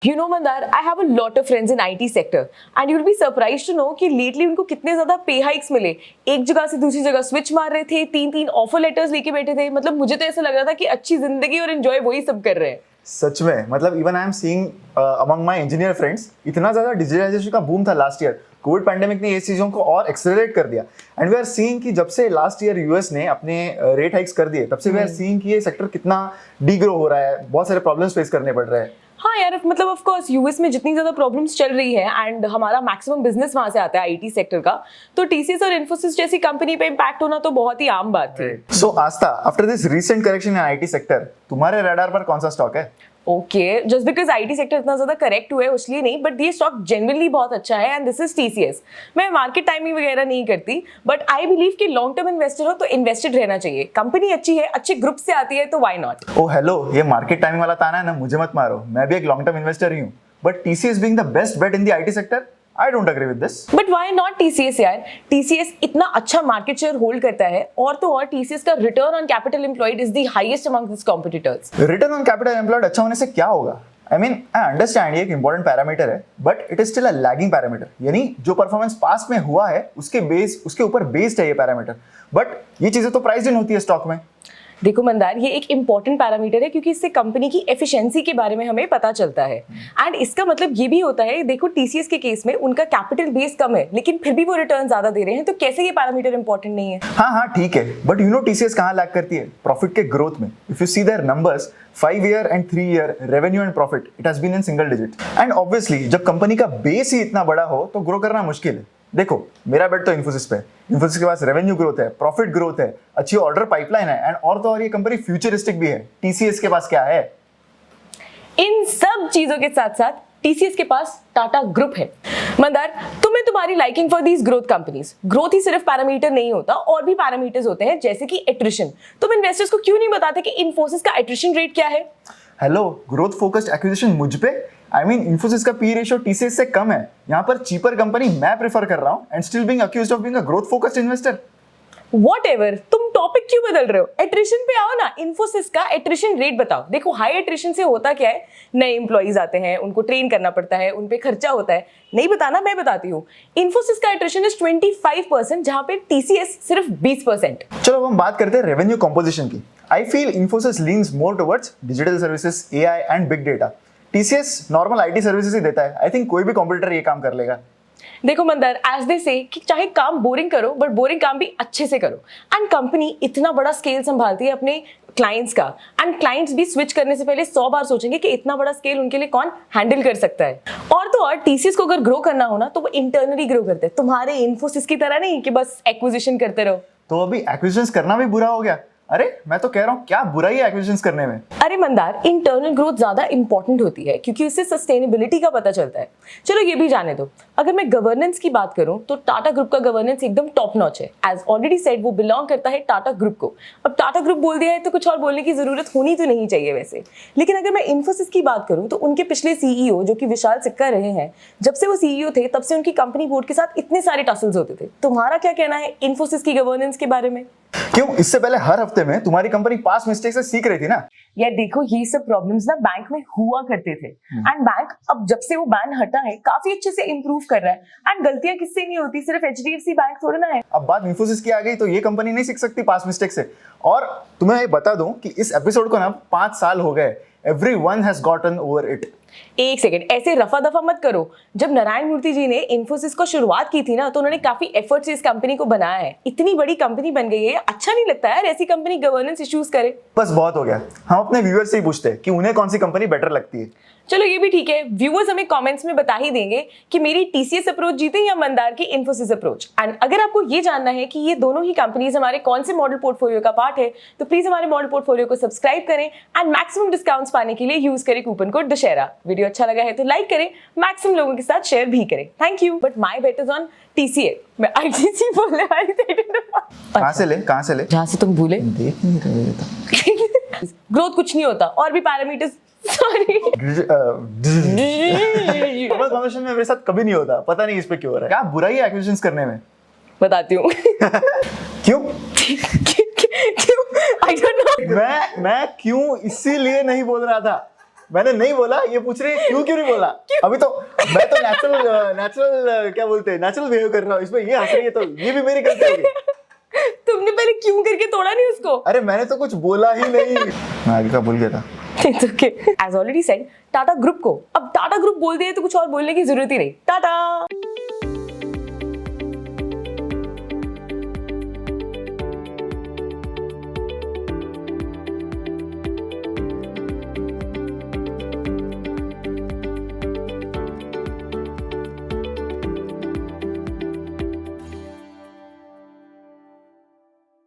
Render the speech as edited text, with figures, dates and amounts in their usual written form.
You know, Mandar, I have a lot of friends in IT sector and you'll be surprised to know कि lately उनको कितने ज्यादा पे hikes मिले। एक जगह से दूसरी जगह स्विच मार रहे थे, तीन तीन ऑफर लेटर्स लेके बैठे थे। मतलब मुझे तो ऐसा लग रहा था कि अच्छी जिंदगी और एंजॉय वही सब कर रहे हैं। सच में मतलब even I am seeing among my engineer friends इतना ज्यादा डिजिटलाइजेशन का बूम था लास्ट ईयर। कोविड पैंडेमिक ने ये चीजों को और एक्सेलरेट कर दिया एंड वी आर सीइंग कि जब से लास्ट ईयर यूएस ने अपने रेट हाइक्स कर दिए तब से वी आर सीइंग कि ये सेक्टर कितना डीग्रो हो रहा है, बहुत सारे प्रॉब्लम्स फेस करने पड़ रहे हैं। हाँ यार, मतलब ऑफ कोर्स यूएस में जितनी ज्यादा प्रॉब्लम्स चल रही है एंड हमारा मैक्सिमम बिजनेस वहां से आता है आईटी सेक्टर का, तो टीसीएस और इन्फोसिस जैसी कंपनी पे इम्पैक्ट होना तो बहुत ही आम बात थी। So Aastha, after this recent correction in IT sector तुम्हारे रडार पर कौन सा स्टॉक है? Okay, just because IT sector इतना ज्यादा करेक्ट हुआ है उसलिए नहीं, बट ये स्टॉक जनरली बहुत अच्छा है एंड दिस इज टीसीएस। मैं मार्केट टाइमिंग वगैरह नहीं करती, बट आई बिलीव कि लॉन्ग टर्म इन्वेस्टर हो तो इन्वेस्टेड रहना चाहिए। कंपनी अच्छी है, अच्छे ग्रुप से आती है, तो व्हाई नॉट। ओ हेलो, ये मार्केट टाइमिंग वाला ताना है ना, मुझे मत मारो, मैं भी एक लॉन्ग टर्म इन्वेस्टर ही हूँ। But TCS being the best bet in the IT sector, I don't agree with this. But why not TCS यार? TCS इतना अच्छा मार्केट शेयर होल्ड करता है और तो और TCS का return on capital employed is the highest among it's competitors. Return on capital employed अच्छा होने से क्या होगा? आई मीन आई अंडरस्टैंड ये एक इंपॉर्टेंट पैरामीटर है, but it is still a lagging parameter. यानी जो परफॉर्मेंस पास्ट में हुआ है उसके ऊपर बेस्ड है ये पैरामीटर, बट ये चीजें तो प्राइस्ड इन होती है स्टॉक में। देखो मंदार, ये एक इंपॉर्टेंट पैरामीटर है क्योंकि इससे कंपनी की एफिशिएंसी के बारे में हमें पता चलता है एंड इसका मतलब ये भी होता है, देखो टीसीएस के केस में उनका कैपिटल बेस कम है लेकिन फिर भी वो रिटर्न ज्यादा दे रहे हैं, तो कैसे ये पैरामीटर इंपॉर्टेंट नहीं है? हाँ ठीक है, बट यू नो टीसीएस कहाँ लैग करती है? प्रॉफिट के ग्रोथ में। If you see their numbers 5 year and 3 year revenue and profit, it has been in single digit and obviously जब कंपनी का बेस ही इतना बड़ा हो तो ग्रो करना मुश्किल है। देखो मेरा बेट तो इन्फोसिस पे। इन्फोसिस के पास रेवेन्यू ग्रोथ है, प्रॉफिट ग्रोथ है, अच्छी ऑर्डर पाइपलाइन है एंड और तो और ये कंपनी फ्यूचरिस्टिक भी है। टीसीएस के पास क्या है? इन सब चीजों के साथ साथ टीसीएस के पास टाटा ग्रुप है। मंदार, तुम्हें तुम्हारी liking for these growth companies, growth ही सिर्फ पैरामीटर नहीं होता, और भी पैरामीटर्स होते हैं जैसे कि एट्रिशन। तुम इन्वेस्टर्स को क्यों नहीं बताते कि इन्फोसिस का एट्रिशन रेट क्या है? हेलो, ग्रोथ फोकस्ड एक्विजिशन मुझ पे? आई मीन इन्फोसिस का पी रेशियो टीसीएस से कम है। यहाँ पर चीपर कंपनी मैं प्रेफर कर रहा हूँ and still being accused of being a growth focused investor. Whatever, तुम टॉपिक क्यों बदल रहे हो? एट्रिशन पे आओ ना। इन्फोसिस का एट्रिशन रेट बताओ। देखो हाई एट्रिशन से होता क्या है, नए एम्प्लॉइज आते हैं, उनको ट्रेन करना पड़ता है, उन पे खर्चा होता है। नहीं बताना, मैं बताती हूँ। इन्फोसिस का एट्रिशन इज 25%, जहां पे टीसीएस सिर्फ 20%। चलो अब हम बात करते हैं रेवेन्यू कॉम्पोजिशन की। I feel Infosys leans more towards digital services, AI and big data. TCS normal IT services ही देता है। आई थिंक कोई भी कॉम्पिटिटर ये काम कर लेगा। देखो मंदर, एज दे से कि चाहे काम बोरिंग करो बट बोरिंग काम भी अच्छे से करो। एंड कंपनी इतना बड़ा स्केल संभालती है अपने क्लाइंट्स का, एंड क्लाइंट्स भी स्विच करने से पहले 100 बार सोचेंगे कि इतना बड़ा स्केल उनके लिए कौन हैंडल कर सकता है। और तो और टीसीएस को अगर ग्रो करना हो ना तो वो इंटरनली ग्रो करते हैं, तुम्हारे इन्फोसिस की तरह नहीं कि बस एक्विजिशन करते रहो। तो अभी एक्विजिशंस करना भी बुरा हो गया? अरे मैं तो कह रहा हूँ क्या बुराई है एक्विजिशंस करने में? अरे मंदार, इंटरनल ग्रोथ ज्यादा इंपॉर्टेंट होती है क्योंकि उससे सस्टेनेबिलिटी का पता चलता है। चलो ये भी जाने दो। अगर मैं गवर्नेंस की बात करूं तो टाटा ग्रुप का गवर्नेंस एकदम टॉप नॉच है। एज ऑलरेडी सेड, वो बिलोंग करता है टाटा ग्रुप को। अब टाटा ग्रुप बोल दिया है तो कुछ और बोलने की जरूरत होनी तो नहीं चाहिए वैसे। लेकिन अगर मैं इन्फोसिस की बात करूं तो उनके पिछले सीईओ जो कि विशाल सिक्का रहे हैं, जब से वो सीईओ थे तब से उनकी कंपनी बोर्ड के साथ इतने सारे टसल्स होते थे। तुम्हारा क्या कहना है इन्फोसिस की गवर्नेंस के बारे में? क्यों, इससे पहले हर हफ्ते में तुम्हारी कंपनी पास्ट मिस्टेक से सीख रही थी ना? यार देखो, ये सब प्रॉब्लम्स ना बैंक में हुआ करते थे एंड बैंक अब जब से वो बैन हटा है काफी अच्छे से इंप्रूव कर रहा है। एंड गलतियां किससे नहीं होती, सिर्फ एचडीएफसी बैंक थोड़ी ना है। अब बात इन्फोसिस की आ गई तो ये कंपनी नहीं सीख सकती पास्ट मिस्टेक से। और तुम्हें बता दूं कि इस एपिसोड को ना 5 साल हो गए। Everyone has gotten over it. एक सेकंड, ऐसे रफा दफा मत करो। जब नारायण मूर्ति जी ने इन्फोसिस को शुरुआत की थी ना तो उन्होंने काफी एफर्ट से इस कंपनी को बनाया है। इतनी बड़ी कंपनी बन गई है, अच्छा नहीं लगता यार ऐसी कंपनी गवर्नेंस इश्यूज करे। बस बहुत हो गया। हम अपने व्यूअर्स से ही पूछते हैं कि उन्हें कौन सी कंपनी बेटर लगती है। चलो ये भी ठीक है, व्यूअर्स हमें कमेंट्स में बता ही देंगे कि मेरी टीसीएस अप्रोच जीते या मंदार की इन्फोसिस अप्रोच। एंड अगर आपको ये जानना है कि ये दोनों ही कंपनीज हमारे कौन से मॉडल पोर्टफोलियो का पार्ट है तो प्लीज हमारे मॉडल पोर्टफोलियो को सब्सक्राइब करें एंड मैक्सिमम डिस्काउंट्स पाने के लिए यूज करें कूपन कोड दशहरा। वीडियो अच्छा लगा है तो लाइक करें, मैक्सिमम लोगों के साथ शेयर भी करें। Thank you. But my bet is on TCS. मैं आईटीसी बोलने वाली थी। कहां से ले जहां से तुम भूले। देख नहीं रहे था। ग्रोथ कुछ नहीं होता, और भी पैरामीटर्स। सॉरी। कन्वर्सेशन में मेरे साथ कभी नहीं होता, पता नहीं इस पे क्यों हो रहा है। क्या बुराई है एक्विजिशंस करने में? बताती हूँ। क्यों? क्यों? I don't know। मैं क्यों इसीलिए नहीं बोल रहा था। मैंने नहीं बोला, ये पूछ रही है क्यों नहीं बोला। अभी तो मैं तो नेचुरल क्या बोलते हैं, नेचुरल बिहेव कर रहा हूँ, इसमें ये हंस रही है, तो ये भी मेरी गलती होगी। तुमने पहले क्यों करके तोड़ा नहीं उसको? अरे मैंने तो कुछ बोला ही नहीं। मैं आगे का भूल गया था। It's okay. As already said, Tata group को अब टाटा ग्रुप बोल दिए तो कुछ और बोलने की जरूरत ही नहीं। टाटा।